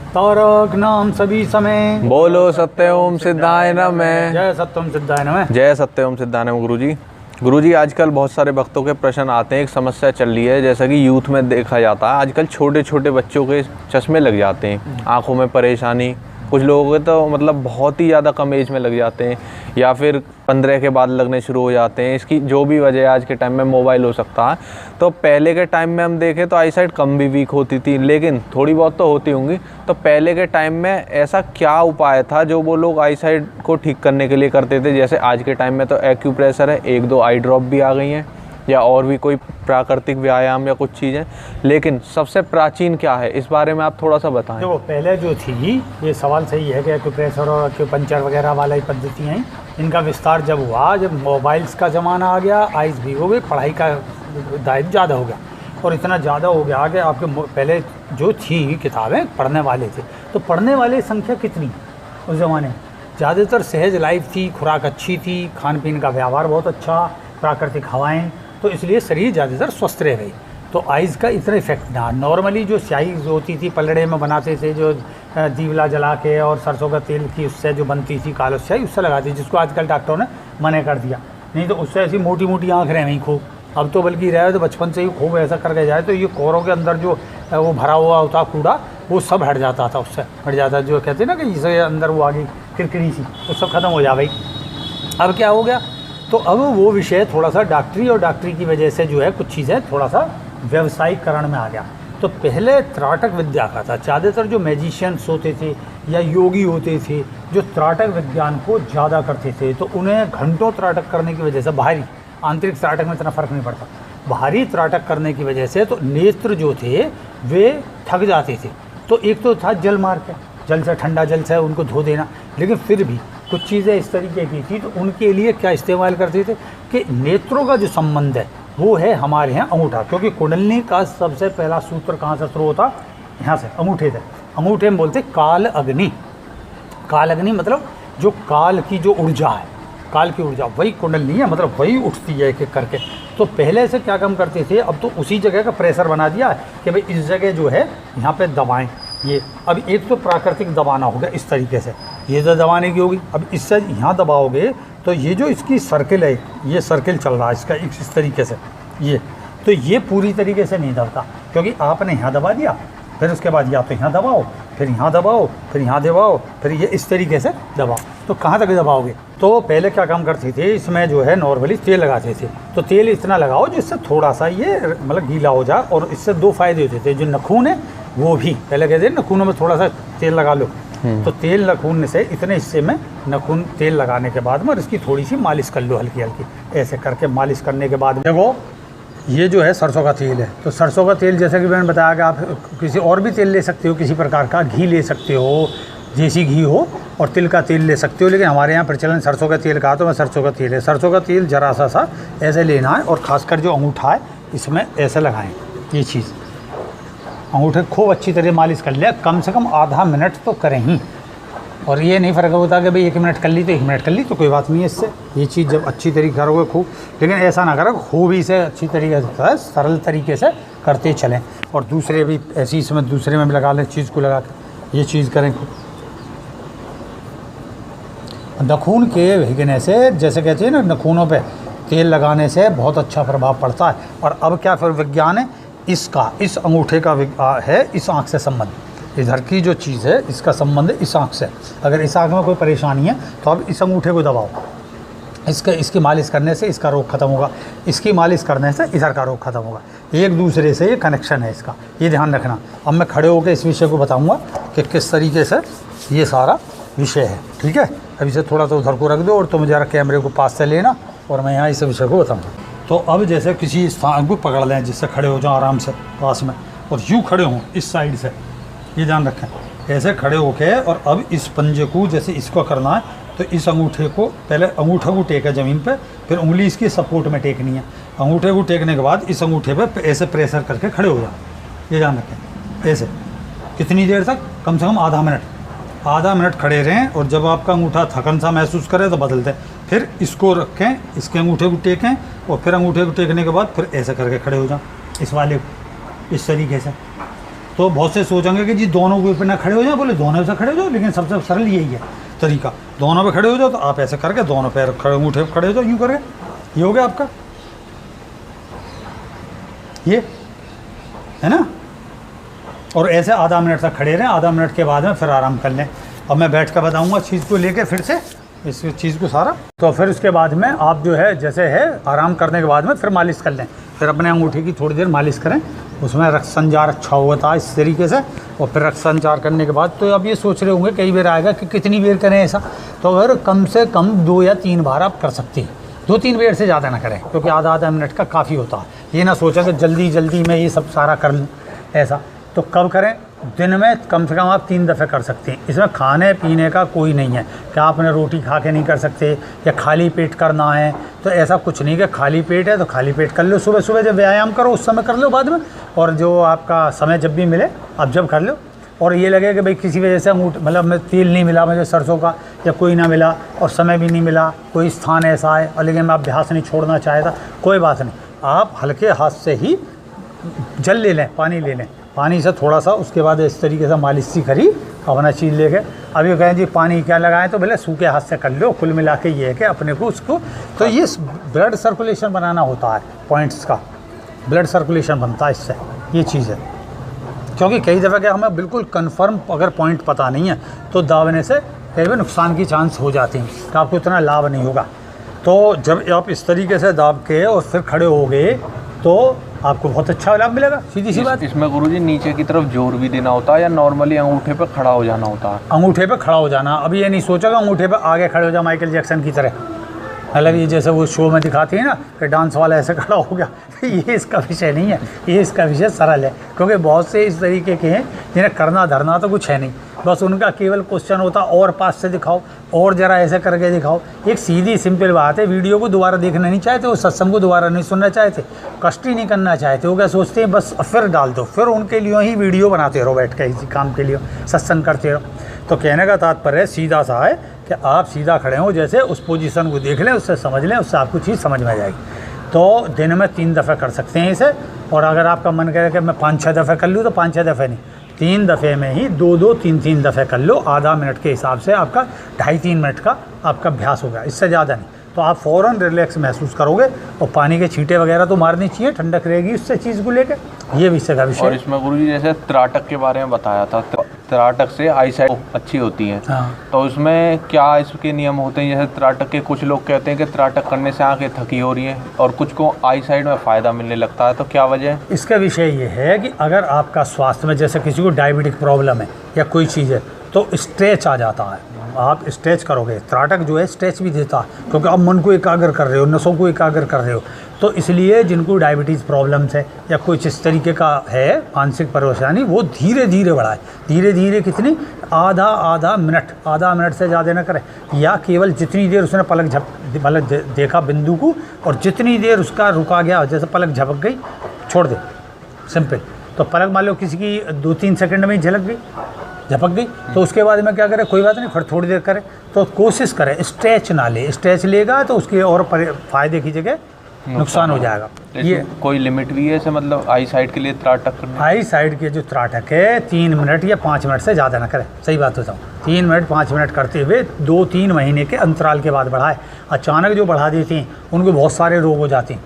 तारक नाम सभी समय, बोलो सत्य ओम सिद्धाय नमः। जय सत्यम सिद्धाय नमः। जय सत्य ओम सिद्धाय नमः। गुरुजी आजकल बहुत सारे भक्तों के प्रश्न आते हैं। एक समस्या चल रही है, जैसा कि यूथ में देखा जाता है आजकल छोटे छोटे बच्चों के चश्मे लग जाते हैं, आंखों में परेशानी। कुछ लोगों के तो मतलब बहुत ही ज़्यादा कम एज में लग जाते हैं, या फिर 15 के बाद लगने शुरू हो जाते हैं। इसकी जो भी वजह है, आज के टाइम में मोबाइल हो सकता है। तो पहले के टाइम में हम देखें तो आई साइट कम भी वीक होती थी, लेकिन थोड़ी बहुत तो होती होंगी। तो पहले के टाइम में ऐसा क्या उपाय था जो वो लोग आई साइट को ठीक करने के लिए करते थे? जैसे आज के टाइम में तो एक्यूप्रेशर है, 1-2 आई ड्रॉप भी आ गई हैं, या और भी कोई प्राकृतिक व्यायाम या कुछ चीज़ें, लेकिन सबसे प्राचीन क्या है, इस बारे में आप थोड़ा सा बताएं। देखो, पहले जो थी, ये सवाल सही है कि एक्यूप्रेशर और एक्यूपंचर वगैरह वाला ही पद्धति हैं। इनका विस्तार जब हुआ, जब मोबाइल्स का ज़माना आ गया, आइज़ भी हो गई, पढ़ाई का दायित्व ज़्यादा हो गया, और इतना ज़्यादा हो गया कि आपके पहले जो थी किताबें पढ़ने वाले थे, तो पढ़ने वाले संख्या कितनी उस ज़माने में? ज़्यादातर सहज लाइफ थी, खुराक अच्छी थी, खान पीन का व्यवहार बहुत अच्छा, प्राकृतिक हवाएँ, तो इसलिए शरीर ज़्यादातर स्वस्थ रह गई। तो आइज़ का इतना इफेक्ट ना। नॉर्मली जो स्याही होती थी, पलड़े में बनाते थे, जो दीवला जला के और सरसों का तेल की उससे जो बनती थी कालो स्याही, उससे लगाती, जिसको आजकल डॉक्टरों ने मना कर दिया। नहीं तो उससे ऐसी मोटी मोटी आँख रह गई खूब। अब तो बल्कि रहे तो बचपन से ही खूब ऐसा करके जाए तो ये कोरों के अंदर जो वो भरा हुआ होता कूड़ा, वो सब हट जाता था, उससे हट जाता। जो कहते हैं ना कि इसके अंदर वो आगे किरकिरी सी, वो सब खत्म हो जा गई। अब क्या हो गया, तो अब वो विषय थोड़ा सा डॉक्टरी, और डॉक्टरी की वजह से जो है कुछ चीज़ें थोड़ा सा व्यावसायिकरण में आ गया। तो पहले त्राटक विद्या का था। ज़्यादातर जो मैजिशियंस होते थे या योगी होते थे, जो त्राटक विज्ञान को ज़्यादा करते थे, तो उन्हें घंटों त्राटक करने की वजह से, बाहरी आंतरिक त्राटक में इतना फ़र्क नहीं पड़ता, बाहरी त्राटक करने की वजह से तो नेत्र जो थे वे थक जाते थे। तो एक तो था जल मार के, जल से, ठंडा जल से उनको धो देना, लेकिन फिर भी कुछ चीज़ें इस तरीके की थी, तो उनके लिए क्या इस्तेमाल करते थे कि नेत्रों का जो संबंध है वो है हमारे यहाँ अंगूठा, क्योंकि कुंडलिनी का सबसे पहला सूत्र कहाँ से शुरू होता? यहाँ से, अंगूठे से। अंगूठे में बोलते काल अग्नि। काल अग्नि मतलब जो काल की जो ऊर्जा है, काल की ऊर्जा, वही कुंडलिनी है, मतलब वही उठती है एक एक करके। तो पहले से क्या काम करते थे, अब तो उसी जगह का प्रेशर बना दिया कि भाई इस जगह जो है यहाँ पे दबाएं। ये अब एक तो प्राकृतिक दबाना होगा इस तरीके से, ये तो दबाने की होगी। अब इससे यहाँ दबाओगे तो ये जो इसकी सर्किल है, ये सर्किल चल रहा है इसका इस तरीके से, ये तो ये पूरी तरीके से नहीं दबता, क्योंकि आपने यहाँ दबा दिया, फिर उसके बाद या तो यहाँ दबाओ, फिर यहाँ दबाओ, फिर यहाँ दबाओ, फिर ये इस तरीके से दबाओ, तो कहाँ तक दबाओगे? तो पहले क्या काम करते थे, इसमें जो है नॉर्मली तेल लगाते थे। तो तेल इतना लगाओ जिससे थोड़ा सा ये मतलब गीला हो जाए, और इससे 2 फायदे होते थे। जो नखून है वो भी, पहले कहते हैं नखूनों में थोड़ा सा तेल लगा लो, तो तेल नखून से इतने हिस्से में नखून तेल लगाने के बाद में इसकी थोड़ी सी मालिश कर लो, हल्की हल्की ऐसे करके मालिश करने के बाद देखो ये जो है सरसों का तेल है। तो सरसों का तेल जैसे कि मैंने बताया कि आप किसी और भी तेल ले सकते हो, किसी प्रकार का घी ले सकते हो, देसी घी हो, और तिल का तेल ले सकते हो, लेकिन हमारे यहाँ प्रचलन सरसों का तेल का, तो मैं सरसों का तेल है। सरसों का तेल जरा सा ऐसे लेना है, और ख़ासकर जो अंगूठा है इसमें ऐसे लगाएं, ये चीज़ अंगूठे खूब अच्छी तरह मालिश कर ले, कम से कम आधा मिनट तो करें ही। और ये नहीं फ़र्क होता कि भाई 1 मिनट कर ली तो 1 मिनट कर ली तो कोई बात नहीं है इससे। ये चीज़ जब अच्छी तरीके करोगे खूब, लेकिन ऐसा ना करो खूब ही से अच्छी तरीके से, सरल तरीके से करते चलें। और दूसरे भी ऐसी इसमें दूसरे में भी लगा लें, चीज़ को लगा के ये चीज़ करें खूब। नखून के भीगने से, जैसे कहते हैं ना, नखूनों पे तेल लगाने से बहुत अच्छा प्रभाव पड़ता है। और अब क्या फिर विज्ञान है इसका, इस अंगूठे का है इस आँख से संबंध, इधर की जो चीज़ है इसका संबंध इस आँख से। अगर इस आँख में कोई परेशानी है तो अब इस अंगूठे को दबाओ, इसकी मालिश करने से इसका रोग खत्म होगा, इसकी मालिश करने से इधर का रोग खत्म होगा। एक दूसरे से ये कनेक्शन है इसका, ये ध्यान रखना। अब मैं खड़े होकर इस विषय को बताऊंगा कि किस तरीके से ये सारा विषय है, ठीक है। अब इसे थोड़ा सा उधर को रख दो, और तुम ज़रा कैमरे को पास से लेना, और मैं यहाँ इस विषय को बताऊँगा। तो अब जैसे किसी स्थान को पकड़ लें जिससे खड़े हो जाओ आराम से पास में, और यूँ खड़े हों इस साइड से, ये ध्यान रखें, ऐसे खड़े होके। और अब इस पंजे को जैसे इसको करना है, तो इस अंगूठे को पहले अंगूठे को टेका ज़मीन पे, फिर उंगली इसकी सपोर्ट में टेकनी है। अंगूठे को टेकने के बाद इस अंगूठे पे ऐसे प्रेशर करके खड़े हो जाओ, ये ध्यान रखें। ऐसे कितनी देर तक? कम से कम आधा मिनट खड़े रहें। और जब आपका अंगूठा थकन सा महसूस करे तो बदल दें, फिर इसको रखें, इसके अंगूठे को टेकें, और फिर अंगूठे को टेकने के बाद फिर ऐसे करके खड़े हो जाओ इस वाले को, इस तरीके से। तो बहुत से सोचेंगे कि जी दोनों के ऊपर ना खड़े हो जाए, बोले दोनों से खड़े हो जाओ, लेकिन सबसे सरल यही है तरीका, दोनों पे खड़े हो जाओ। तो आप ऐसे करके दोनों पैर खड़े, अंगूठे पे खड़े हो जाओ, यूँ करके, ये हो गया आपका, ये है ना। और ऐसे आधा मिनट तक खड़े रहें, आधा मिनट के बाद में फिर आराम कर लें। अब मैं बैठ कर बताऊँगा चीज़ को लेके फिर से इस चीज़ को सारा। तो फिर उसके बाद में आप जो है जैसे है आराम करने के बाद में फिर मालिश कर लें, फिर अपने अंगूठे की थोड़ी देर मालिश करें, उसमें रक्त संचार अच्छा होता है इस तरीके से। और फिर रक्त संचार करने के बाद तो आप ये सोच रहे होंगे कई बार आएगा कि कितनी देर करें ऐसा, तो फिर कम से कम 2 या 3 बार आप कर सकते हैं, 2-3 बार से ज़्यादा ना करें, क्योंकि आधा मिनट का काफ़ी होता है। ये ना सोचा कि जल्दी जल्दी मैं ये सब सारा कर लूँ ऐसा। तो कब करें, दिन में कम से कम आप 3 दफ़े कर सकते हैं। इसमें खाने पीने का कोई नहीं है कि आपने रोटी खा के नहीं कर सकते या खाली पेट करना है, तो ऐसा कुछ नहीं कि खाली पेट है तो खाली पेट कर लो। सुबह सुबह जब व्यायाम करो उस समय कर लो बाद में, और जो आपका समय जब भी मिले आप जब कर लो। और ये लगे कि भाई किसी वजह से मतलब मैं तेल नहीं मिला मुझे सरसों का, या कोई ना मिला और समय भी नहीं मिला, कोई स्थान ऐसा है और लेकिन मैं अभ्यास नहीं छोड़ना चाहता, कोई बात नहीं, आप हल्के हाथ से ही जल ले लें, पानी ले लें, पानी से थोड़ा सा, उसके बाद इस तरीके से मालिश सी करी अपना चीज़ लेके। अब ये कहें जी पानी क्या लगाएं, तो भले सूखे हाथ से कर लो। कुल मिला के ये है कि अपने को उसको, तो ये ब्लड सर्कुलेशन बनाना होता है, पॉइंट्स का ब्लड सर्कुलेशन बनता है इससे, ये चीज़ है। क्योंकि कई दफ़ा क्या हमें बिल्कुल कंफर्म अगर पॉइंट पता नहीं है तो दावने से कई बार नुकसान की चांस हो जाती हैं, तो आपको इतना लाभ नहीं होगा। तो जब आप इस तरीके से दाब के और फिर खड़े हो गए तो आपको बहुत अच्छा लाभ मिलेगा, सीधी सी बात। इसमें गुरुजी नीचे की तरफ जोर भी देना होता है या नॉर्मली अंगूठे पे खड़ा हो जाना होता है? अंगूठे पे खड़ा हो जाना। अभी ये नहीं सोचेगा अंगूठे पे आगे खड़े हो जा माइकल जैक्सन की तरह, मतलब ये जैसे वो शो में दिखाती है ना कि डांस वाला ऐसे खड़ा हो गया ये इसका विषय नहीं है, ये इसका विषय सरल है। क्योंकि बहुत से इस तरीके के हैं जिन्हें करना धरना तो कुछ है नहीं, बस उनका केवल क्वेश्चन होता और पास से दिखाओ और ज़रा ऐसे करके दिखाओ। एक सीधी सिंपल बात है, वीडियो को दोबारा देखना नहीं चाहते, वो सत्संग को दोबारा नहीं सुनना चाहते, कष्ट ही नहीं करना चाहते, वो क्या सोचते हैं बस फिर डाल दो, फिर उनके लिए ही वीडियो बनाते रहो बैठ कर, इसी काम के लिए सत्संग करते रहो। तो कहने का तात्पर्य सीधा सा है कि आप सीधा खड़े हो, जैसे उस पोजीशन को देख लें, उससे समझ लें, उससे आपको चीज़ समझ में आ जाएगी। तो दिन में 3 दफ़े कर सकते हैं इसे। और अगर आपका मन करे कि मैं 5-6 दफ़े कर लूँ तो 5-6 दफ़े नहीं, 3 दफ़े में ही 2-2, 3-3 दफ़े कर लो। आधा मिनट के हिसाब से आपका 2.5-3 मिनट का आपका अभ्यास होगा, इससे ज़्यादा नहीं। तो आप फ़ौरन रिलैक्स महसूस करोगे। और पानी के छींटे वगैरह तो मारनी चाहिए, ठंडक रहेगी उससे चीज़ को लेकर, ये विषय का विषय। और इसमें गुरुजी जैसे त्राटक के बारे में बताया था, त्राटक से आई साइट अच्छी होती है। हाँ। तो उसमें क्या इसके नियम होते हैं? जैसे त्राटक के कुछ लोग कहते हैं कि त्राटक करने से आंखें थकी हो रही हैं और कुछ को आई साइड में फ़ायदा मिलने लगता है, तो क्या वजह है? इसका विषय ये है कि अगर आपका स्वास्थ्य में जैसे किसी को डायबिटिक प्रॉब्लम है या कोई चीज़ है तो स्ट्रेच आ जाता है, आप स्ट्रेच करोगे, त्राटक जो है स्ट्रेच भी देता है, क्योंकि आप मन को एकाग्र कर रहे हो, नसों को एकाग्र कर रहे हो। तो इसलिए जिनको डायबिटीज़ प्रॉब्लम्स है या कुछ इस तरीके का है मानसिक परेशानी, वो धीरे धीरे बढ़ाए, धीरे धीरे कितनी, आधा मिनट से ज़्यादा ना करें, या केवल जितनी देर उसने पलक मतलब देखा बिंदु को, और जितनी देर उसका रुका गया, जैसे पलक झपक गई छोड़ दे, सिंपल। तो पलक मान लो किसी की 2-3 सेकंड में ही झपक गई, तो उसके बाद में क्या करें, कोई बात नहीं, फिर थोड़ी देर करें। तो कोशिश करें स्ट्रेच ना ले, स्ट्रेच लेगा तो उसके और फ़ायदे की जगह नुकसान हो जाएगा। ये कोई लिमिट भी है ऐसे, मतलब आई साइड के लिए त्राटक करना? आई साइड के जो त्राटक है 3 मिनट या 5 मिनट से ज़्यादा ना करें, सही बात बताऊँ, 3 मिनट 5 मिनट करते हुए 2-3 महीने के अंतराल के बाद बढ़ाए। अचानक जो बढ़ा देती हैं उनको बहुत सारे रोग हो जाते हैं,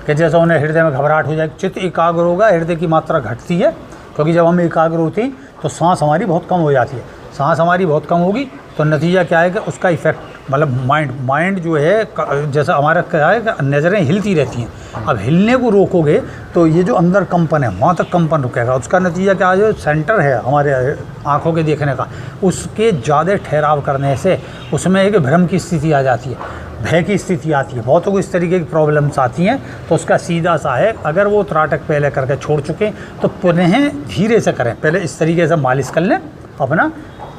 कि जैसे उन्हें हृदय में घबराहट हो जाए, चित्त एकाग्र होगा, हृदय की मात्रा घटती है, क्योंकि जब हम एकाग्र होते हैं तो सांस हमारी बहुत कम हो जाती है। सांस हमारी बहुत कम होगी तो नतीजा क्या है कि उसका इफेक्ट, मतलब माइंड जो है, जैसा हमारा क्या है कि नज़रें हिलती रहती हैं, अब हिलने को रोकोगे तो ये जो अंदर कंपन है वहाँ तक कंपन रुकेगा, उसका नतीजा क्या है, जो सेंटर है हमारे आँखों के देखने का, उसके ज़्यादा ठहराव करने से उसमें एक भ्रम की स्थिति आ जाती है, भय की स्थिति आती है, बहुतों को इस तरीके की प्रॉब्लम्स आती हैं। तो उसका सीधा सा है, अगर वो त्राटक पहले करके छोड़ चुके तो पुनः धीरे से करें, पहले इस तरीके से मालिश कर लें अपना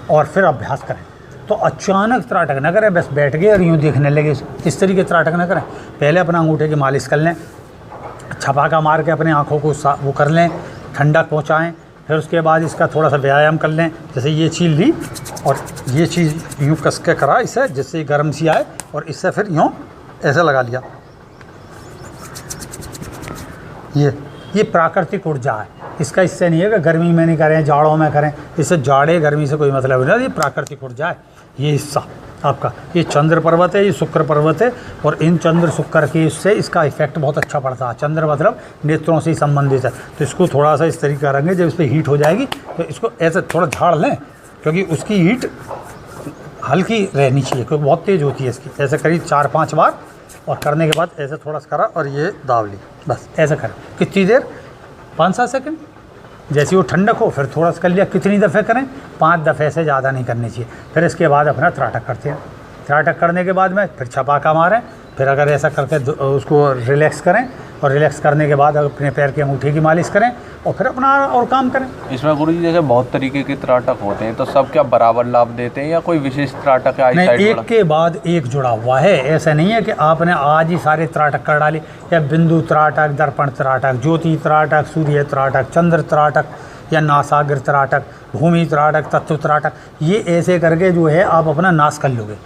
और फिर अभ्यास करें। तो अचानक त्राटक ना करें, बस बैठ गए और यूँ देखने लगे, इस तरीके त्राटक ना करें। पहले अपना अंगूठे की मालिश कर लें, छपाका मार के अपने आँखों को वो कर लें, ठंडक पहुँचाएँ। फिर उसके बाद इसका थोड़ा सा व्यायाम कर लें, जैसे ये चीज़ ली और ये चीज़ यूँ कस के करा इससे, जिससे गर्म सी आए, और इससे फिर यूँ ऐसे लगा लिया। ये प्राकृतिक ऊर्जा है, इसका इससे नहीं है कि गर्मी में नहीं करें, जाड़ों में करें, इससे जाड़े गर्मी से कोई मतलब नहीं। ये प्राकृतिक ऊर्जा है ये हिस्सा आपका। ये चंद्र पर्वत है, ये शुक्र पर्वत है, और इन चंद्र शुक्र की इससे इसका इफेक्ट बहुत अच्छा पड़ता है। चंद्र मतलब नेत्रों से ही संबंधित है। तो इसको थोड़ा सा इस तरीके करेंगे, जब इस पर हीट हो जाएगी तो इसको ऐसे थोड़ा झाड़ लें, क्योंकि उसकी हीट हल्की रहनी चाहिए, क्योंकि बहुत तेज़ होती है इसकी। ऐसे करीब 4-5 बार, और करने के बाद ऐसे थोड़ा सा करा और ये दाब ली, बस ऐसे करें। कितनी देर? 5-7 सेकंड। जैसे वो ठंडक हो फिर थोड़ा सा कर लिया। कितनी दफ़े करें? 5 दफ़े से ज़्यादा नहीं करनी चाहिए। फिर इसके बाद अपना त्राटक करते हैं। त्राटक करने के बाद में फिर छपाका मारें। फिर अगर ऐसा करके उसको रिलैक्स करें, और रिलैक्स करने के बाद अपने पैर के अंगूठे की मालिश करें, और फिर अपना और काम करें। इसमें गुरुजी जैसे बहुत तरीके के त्राटक होते हैं, तो सब क्या बराबर लाभ देते हैं या कोई विशेष त्राटक है? नहीं, एक के बाद एक जुड़ा हुआ है। ऐसा नहीं है कि आपने आज ही सारे त्राटक कर डाले, या बिंदु त्राटक, दर्पण त्राटक, ज्योति त्राटक, सूर्य त्राटक, चंद्र त्राटक, या नासाग्र त्राटक, भूमि त्राटक, तत्व त्राटक, ये ऐसे करके जो है आप अपना नाश कर लोगे।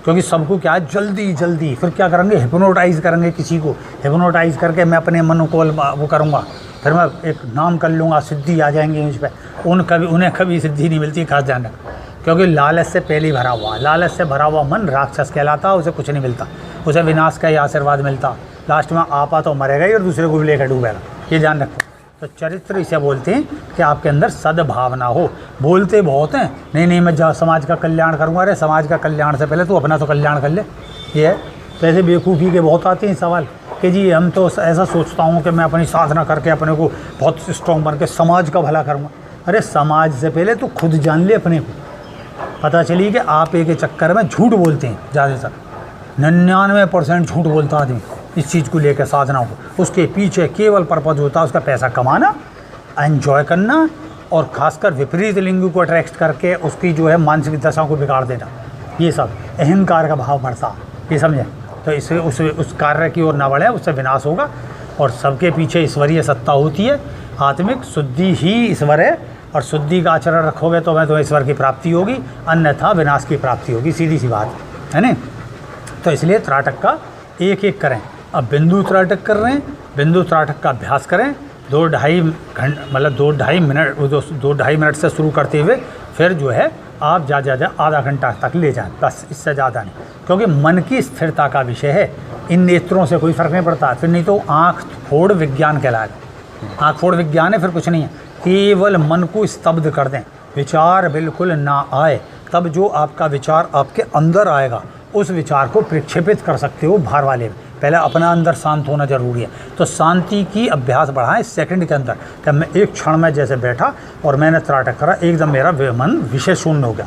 क्योंकि सबको क्या है, जल्दी जल्दी फिर क्या करेंगे, हिप्नोटाइज़ करेंगे किसी को। हिप्नोटाइज़ करके मैं अपने मन को वो करूँगा, फिर मैं एक नाम कर लूँगा, सिद्धि आ जाएंगी मुझ पर। उन्हें कभी सिद्धि नहीं मिलती, खास ध्यान रखना। क्योंकि लालच से पहले ही भरा हुआ, लालच से भरा हुआ मन राक्षस कहलाता, उसे कुछ नहीं मिलता, उसे विनाश का ही आशीर्वाद मिलता। लास्ट में आपा तो मरेगा ही और दूसरे को भी लेकर डूबेगा, ये ध्यान रखो। तो चरित्र इसे बोलते हैं कि आपके अंदर सद्भावना हो। बोलते बहुत हैं, नहीं मैं समाज का कल्याण करूँगा। अरे समाज का कल्याण से पहले तू अपना तो कल्याण कर ले। ये है तो ऐसे बेवकूफ़ी के बहुत आते हैं सवाल कि जी हम तो ऐसा सोचता हूँ कि मैं अपनी साधना करके अपने को बहुत स्ट्रॉन्ग बन के समाज का भला करूँगा। अरे समाज से पहले तू खुद जान ले अपने को। पता चली कि आप एक चक्कर में झूठ बोलते हैं, ज़्यादातर 99% झूठ बोलता आदमी इस चीज़ को लेकर, साधना को। उसके पीछे केवल पर्पज़ होता है उसका पैसा कमाना, एंजॉय करना, और खासकर विपरीत लिंग को अट्रैक्ट करके उसकी जो है मानसिक दशा को बिगाड़ देना। ये सब अहंकार का भाव बढ़ता, ये समझे। तो इससे उस कार्य की ओर ना बढ़े, उससे विनाश होगा। और सबके पीछे ईश्वरीय सत्ता होती है। आत्मिक शुद्धि ही ईश्वर है, और शुद्धि का आचरण रखोगे तो मैं तो ईश्वर की प्राप्ति होगी, अन्यथा विनाश की प्राप्ति होगी। सीधी सी बात है ना। तो इसलिए त्राटक का एक एक करें। अब बिंदु त्राटक कर रहे हैं, बिंदु त्राटक का अभ्यास करें 2-2.5 घंटे, मतलब 2-2.5 मिनट से शुरू करते हुए फिर जो है आप ज़्यादा आधा घंटा तक ले जाएं, बस इससे ज़्यादा नहीं। क्योंकि मन की स्थिरता का विषय है, इन नेत्रों से कोई फ़र्क नहीं पड़ता। फिर नहीं तो आँख फोड़ विज्ञान कहलाएगा। आँख फोड़ विज्ञान है, फिर कुछ नहीं है। केवल मन को स्तब्ध कर दें, विचार बिल्कुल ना आए, तब जो आपका विचार आपके अंदर आएगा उस विचार को प्रक्षेपित कर सकते हो बाहर वाले में। पहले अपना अंदर शांत होना जरूरी है। तो शांति की अभ्यास बढ़ाएं सेकंड के अंदर। कि मैं एक क्षण में जैसे बैठा और मैंने त्राटक करा, एकदम मेरा मन विषय शून्य हो गया,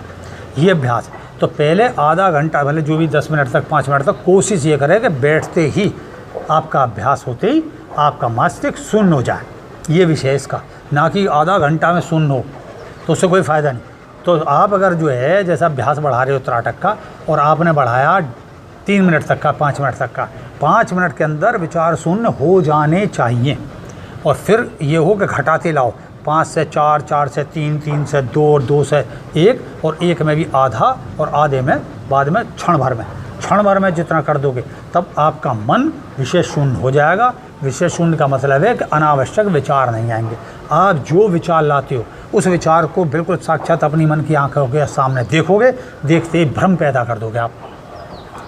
ये अभ्यास है। तो पहले आधा घंटा, मतलब जो भी 10 मिनट तक 5 मिनट तक कोशिश ये करें कि बैठते ही आपका अभ्यास होते ही आपका मस्तिष्क शून्य हो जाए। ये विषय इसका, ना कि आधा घंटा में शून्य हो, तो उससे कोई फ़ायदा नहीं। तो आप अगर जो है जैसा अभ्यास बढ़ा रहे हो त्राटक का, और आपने बढ़ाया 3 मिनट तक का, 5 मिनट तक का, 5 मिनट के अंदर विचार शून्य हो जाने चाहिए। और फिर ये हो कि घटाते लाओ, 5 से 4, 4 से 3, 3 से 2 और 2 से 1, और 1 में भी आधा, और आधे में बाद में क्षण भर में जितना कर दोगे तब आपका मन विषय शून्य हो जाएगा। विषय शून्य का मतलब है कि अनावश्यक विचार नहीं आएंगे। आप जो विचार लाते हो उस विचार को बिल्कुल साक्षात अपनी मन की आंखों के सामने देखोगे, देखते ही भ्रम पैदा कर दोगे आप।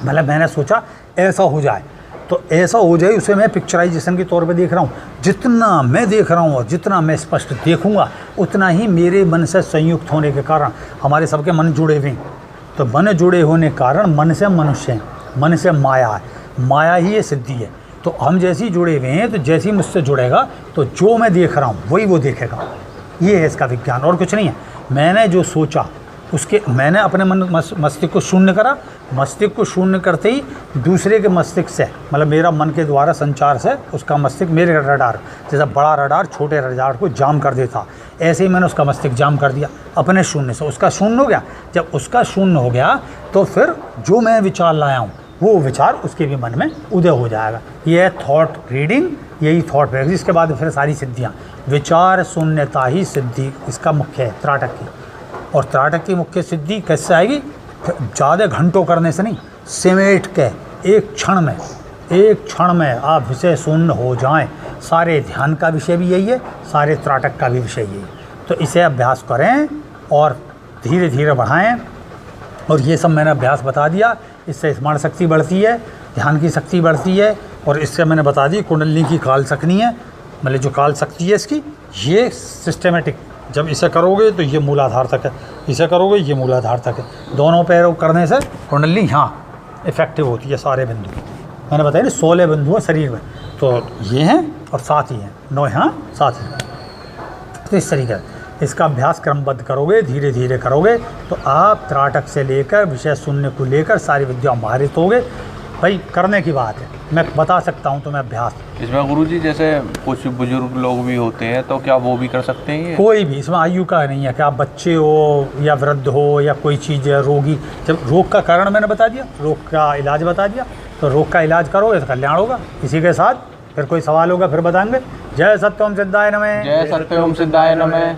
मतलब मैंने सोचा ऐसा हो जाए, तो ऐसा हो जाए, उसे मैं पिक्चराइजेशन के तौर पे देख रहा हूँ। जितना मैं देख रहा हूँ और जितना मैं स्पष्ट देखूँगा, उतना ही मेरे मन से संयुक्त होने के कारण हमारे सबके मन जुड़े हुए हैं। तो मन जुड़े होने के कारण मन से मनुष्य हैं, मन से माया है, माया ही ये सिद्धि है। तो हम जैसे ही जुड़े हुए हैं, तो जैसे ही मुझसे जुड़ेगा तो जो मैं देख रहा हूँ वही वो देखेगा। ये है इसका विज्ञान, और कुछ नहीं है। मैंने जो सोचा उसके, मैंने अपने मस्तिष्क को शून्य करा, मस्तिष्क को शून्य करते ही दूसरे के मस्तिष्क से, मतलब मेरा मन के द्वारा संचार से उसका मस्तिष्क मेरे रडार, जैसा बड़ा रडार छोटे रडार को जाम कर देता, ऐसे ही मैंने उसका मस्तिष्क जाम कर दिया अपने शून्य से। उसका शून्य हो गया। जब उसका शून्य हो गया तो फिर जो मैं विचार लाया हूँ वो विचार उसके भी मन में उदय हो जाएगा। ये है थॉट रीडिंग, यही थॉट प्रैक्टिस। इसके बाद फिर सारी सिद्धियाँ, विचार शून्यता ही सिद्धि इसका मुख्य है त्राटक की। और त्राटक की मुख्य सिद्धि कैसे आएगी? ज़्यादा घंटों करने से नहीं, समेट के एक क्षण में आप विषय शून्य हो जाएं, सारे ध्यान का विषय भी यही है, सारे त्राटक का भी विषय यही है। तो इसे अभ्यास करें और धीरे धीरे बढ़ाएं। और ये सब मैंने अभ्यास बता दिया, इससे स्मरण शक्ति बढ़ती है, ध्यान की शक्ति बढ़ती है। और इससे मैंने बता दी कुंडलिनी की काल शक्ति है, मतलब जो काल शक्ति है इसकी, ये सिस्टेमेटिक जब इसे करोगे तो ये मूलाधार तक है, इसे करोगे ये मूलाधार तक है। दोनों पैरों करने से कुंडलिनी यहाँ इफेक्टिव होती है। सारे बिंदु मैंने बताया ना 16 बिंदु हैं शरीर में, तो ये हैं और 7 ही हैं, 9 यहाँ 7 हैं। तो इस तरीके से इसका अभ्यास क्रमबद्ध करोगे, धीरे धीरे करोगे तो आप त्राटक से लेकर विषय शून्य को लेकर सारी विद्या माहिर होगे। भाई करने की बात है, मैं बता सकता हूँ तुम्हें अभ्यास। इसमें गुरुजी जैसे कुछ बुजुर्ग लोग भी होते हैं, तो क्या वो भी कर सकते हैं? कोई भी, इसमें आयु का नहीं है कि आप बच्चे हो या वृद्ध हो या कोई चीज़ है, रोगी। जब रोग का कारण मैंने बता दिया, रोग का इलाज बता दिया, तो रोग का इलाज करोगे तो कल्याण होगा। इसी के साथ फिर कोई सवाल होगा फिर बताएंगे। जय सत्यम सिद्धाय नमः। जय सत्यम सिद्धाय नमः।